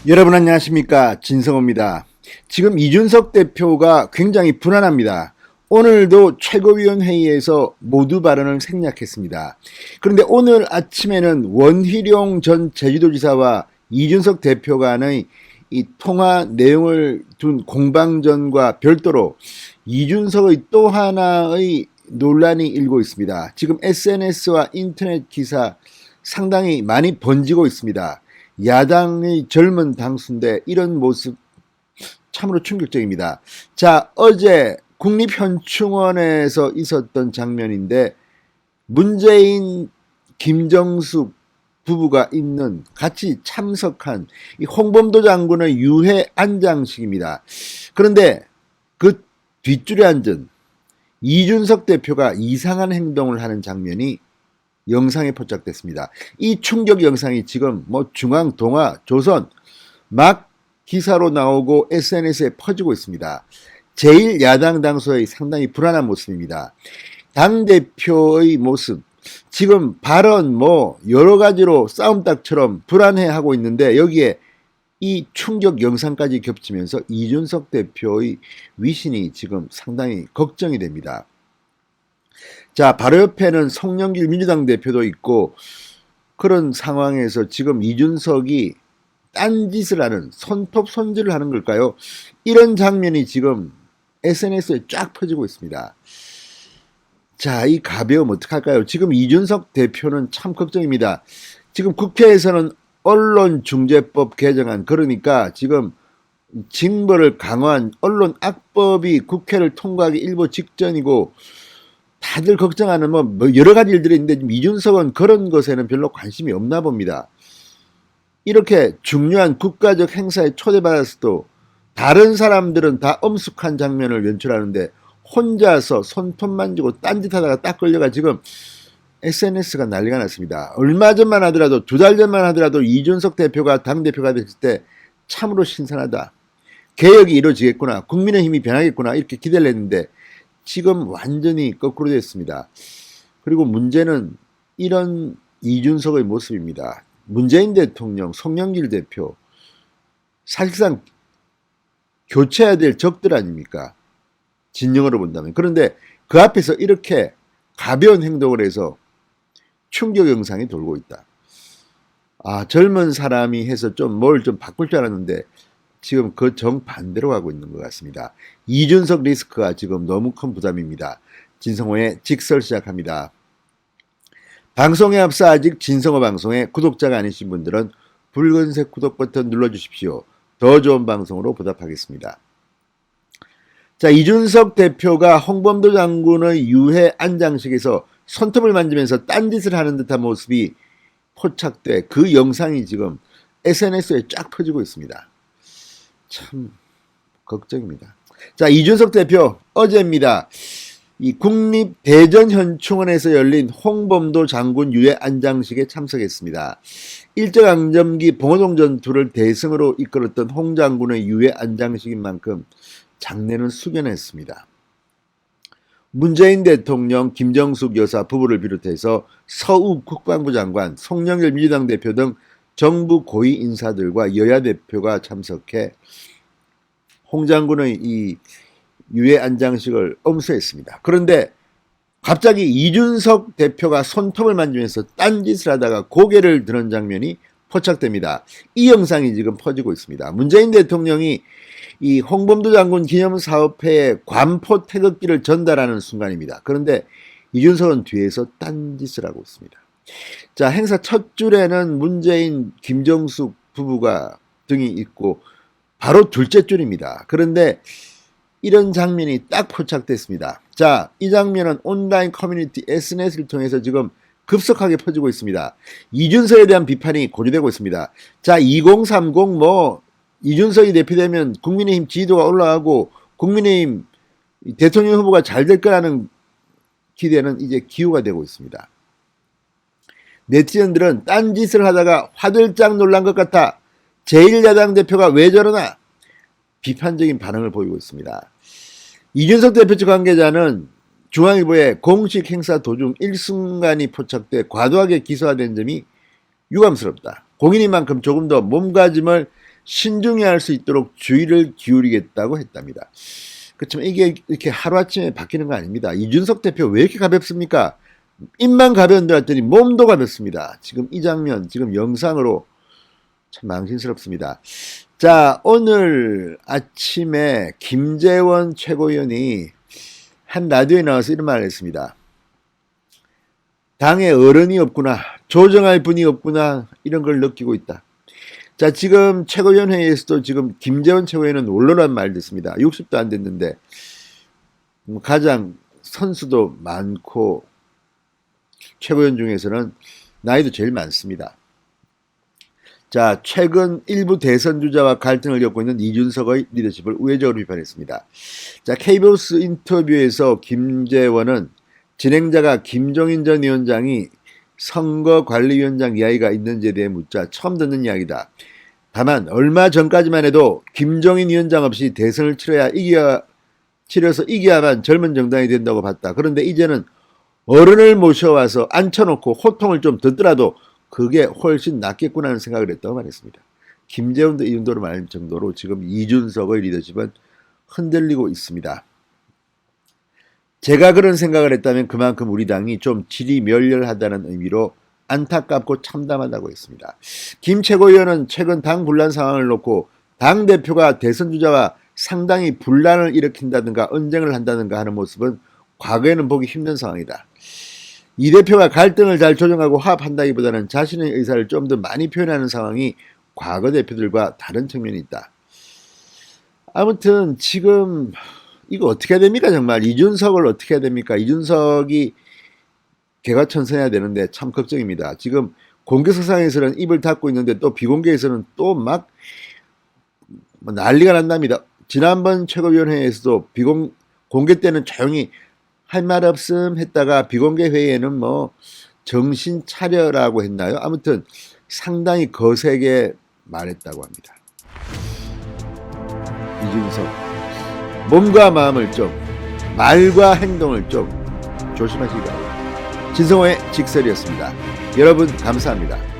여러분 안녕하십니까, 진성호입니다. 지금 이준석 대표가 굉장히 불안합니다. 오늘도 최고위원회의에서 모두 발언을 생략했습니다. 그런데 오늘 아침에는 원희룡 전 제주도지사와 이준석 대표 간의 이 통화 내용을 둔 공방전과 별도로 이준석의 또 하나의 논란이 일고 있습니다. 지금 SNS와 인터넷 기사 상당히 많이 번지고 있습니다. 야당의 젊은 당수인데 이런 모습 참으로 충격적입니다. 자, 어제 국립현충원에서 있었던 장면인데 문재인, 김정숙 부부가 있는 같이 참석한 이 홍범도 장군의 유해 안장식입니다. 그런데 그 뒷줄에 앉은 이준석 대표가 이상한 행동을 하는 장면이 영상에 포착됐습니다. 이 충격 영상이 지금 중앙, 동아, 조선 막 기사로 나오고 SNS에 퍼지고 있습니다. 제1야당 당수의 상당히 불안한 모습입니다. 당대표의 모습, 지금 발언 여러 가지로 싸움닭처럼 불안해하고 있는데 여기에 이 충격 영상까지 겹치면서 이준석 대표의 위신이 지금 상당히 걱정이 됩니다. 자, 바로 옆에는 송영길 민주당 대표도 있고 그런 상황에서 지금 이준석이 딴짓을 하는, 손톱손질을 하는 걸까요? 이런 장면이 지금 SNS에 쫙 퍼지고 있습니다. 자, 이 가벼움 어떡할까요? 지금 이준석 대표는 참 걱정입니다. 지금 국회에서는 언론중재법 개정안, 그러니까 지금 징벌을 강화한 언론악법이 국회를 통과하기 일보 직전이고 다들 걱정하는 여러 가지 일들이 있는데 이준석은 그런 것에는 별로 관심이 없나 봅니다. 이렇게 중요한 국가적 행사에 초대받았어도 다른 사람들은 다 엄숙한 장면을 연출하는데 혼자서 손톱 만지고 딴짓하다가 딱 걸려가 지금 SNS가 난리가 났습니다. 얼마 전만 하더라도, 2달 전만 하더라도 이준석 대표가 당대표가 됐을 때 참으로 신선하다, 개혁이 이루어지겠구나, 국민의힘이 변하겠구나 이렇게 기대를 했는데 지금 완전히 거꾸로 됐습니다. 그리고 문제는 이런 이준석의 모습입니다. 문재인 대통령, 송영길 대표 사실상 교체해야 될 적들 아닙니까? 진영으로 본다면. 그런데 그 앞에서 이렇게 가벼운 행동을 해서 충격 영상이 돌고 있다. 아, 젊은 사람이 해서 뭘 좀 바꿀 줄 알았는데 지금 그 정반대로 가고 있는 것 같습니다. 이준석 리스크가 지금 너무 큰 부담입니다. 진성호의 직설 시작합니다. 방송에 앞서 아직 진성호 방송에 구독자가 아니신 분들은 붉은색 구독 버튼 눌러주십시오. 더 좋은 방송으로 보답하겠습니다. 자, 이준석 대표가 홍범도 장군의 유해 안장식에서 손톱을 만지면서 딴짓을 하는 듯한 모습이 포착돼 그 영상이 지금 SNS에 쫙 퍼지고 있습니다. 참 걱정입니다. 자, 이준석 대표 어제입니다. 이 국립대전현충원에서 열린 홍범도 장군 유해 안장식에 참석했습니다. 일제강점기 봉오동 전투를 대승으로 이끌었던 홍 장군의 유해 안장식인 만큼 장례는 숙연했습니다. 문재인 대통령, 김정숙 여사 부부를 비롯해서 서욱 국방부 장관, 송영길 민주당 대표 등 정부 고위 인사들과 여야 대표가 참석해 홍 장군의 이 유해 안장식을 엄수했습니다. 그런데 갑자기 이준석 대표가 손톱을 만지면서 딴짓을 하다가 고개를 드는 장면이 포착됩니다. 이 영상이 지금 퍼지고 있습니다. 문재인 대통령이 이 홍범도 장군 기념사업회에 관포 태극기를 전달하는 순간입니다. 그런데 이준석은 뒤에서 딴짓을 하고 있습니다. 자, 행사 첫 줄에는 문재인, 김정숙 부부가 등이 있고 바로 둘째 줄입니다. 그런데 이런 장면이 딱 포착됐습니다. 자, 이 장면은 온라인 커뮤니티 SNS를 통해서 지금 급속하게 퍼지고 있습니다. 이준석에 대한 비판이 고조되고 있습니다. 자, 2030 이준석이 대표되면 국민의힘 지지도가 올라가고 국민의힘 대통령 후보가 잘 될 거라는 기대는 이제 기우가 되고 있습니다. 네티즌들은 딴짓을 하다가 화들짝 놀란 것 같아, 제1야당 대표가 왜 저러나, 비판적인 반응을 보이고 있습니다. 이준석 대표 측 관계자는 중앙일보의 공식 행사 도중 일순간이 포착돼 과도하게 기소화된 점이 유감스럽다. 공인인 만큼 조금 더 몸가짐을 신중히 할 수 있도록 주의를 기울이겠다고 했답니다. 그렇지만 이게 이렇게 하루아침에 바뀌는 거 아닙니다. 이준석 대표 왜 이렇게 가볍습니까? 입만 가벼운데 했더니 몸도 가볍습니다. 지금 이 장면, 지금 영상으로 참 망신스럽습니다. 자, 오늘 아침에 김재원 최고위원이 한 라디오에 나와서 이런 말을 했습니다. 당에 어른이 없구나, 조정할 분이 없구나, 이런 걸 느끼고 있다. 자, 지금 최고위원회에서도 지금 김재원 최고위원은 원로란 말 듣습니다. 60도 안 됐는데 가장 선수도 많고 최고위원 중에서는 나이도 제일 많습니다. 자, 최근 일부 대선 주자와 갈등을 겪고 있는 이준석의 리더십을 우회적으로 비판했습니다. 자, KBS 인터뷰에서 김재원은 진행자가 김종인 전 위원장이 선거관리위원장 이야기가 있는지에 대해 묻자 처음 듣는 이야기다. 다만 얼마 전까지만 해도 김종인 위원장 없이 대선을 치러서 이겨야만 젊은 정당이 된다고 봤다. 그런데 이제는 어른을 모셔와서 앉혀놓고 호통을 좀 듣더라도 그게 훨씬 낫겠구나 하는 생각을 했다고 말했습니다. 김재원도 이 정도로 말할 정도로 지금 이준석의 리더십은 흔들리고 있습니다. 제가 그런 생각을 했다면 그만큼 우리 당이 좀 질이 멸렬하다는 의미로 안타깝고 참담하다고 했습니다. 김 최고위원은 최근 당 분란 상황을 놓고 당대표가 대선 주자와 상당히 분란을 일으킨다든가 언쟁을 한다든가 하는 모습은 과거에는 보기 힘든 상황이다. 이 대표가 갈등을 잘 조정하고 화합한다기보다는 자신의 의사를 좀 더 많이 표현하는 상황이 과거 대표들과 다른 측면이 있다. 아무튼 지금 이거 어떻게 해야 됩니까? 정말 이준석을 어떻게 해야 됩니까? 이준석이 개과천선해야 되는데 참 걱정입니다. 지금 공개석상에서는 입을 닫고 있는데 또 비공개에서는 또 막 난리가 난답니다. 지난번 최고위원회에서도 공개 때는 조용히 할 말 없음 했다가 비공개 회의에는 뭐 정신 차려라고 했나요? 아무튼 상당히 거세게 말했다고 합니다. 이준석, 몸과 마음을 좀, 말과 행동을 좀 조심하시기 바랍니다. 진성호의 직설이었습니다. 여러분 감사합니다.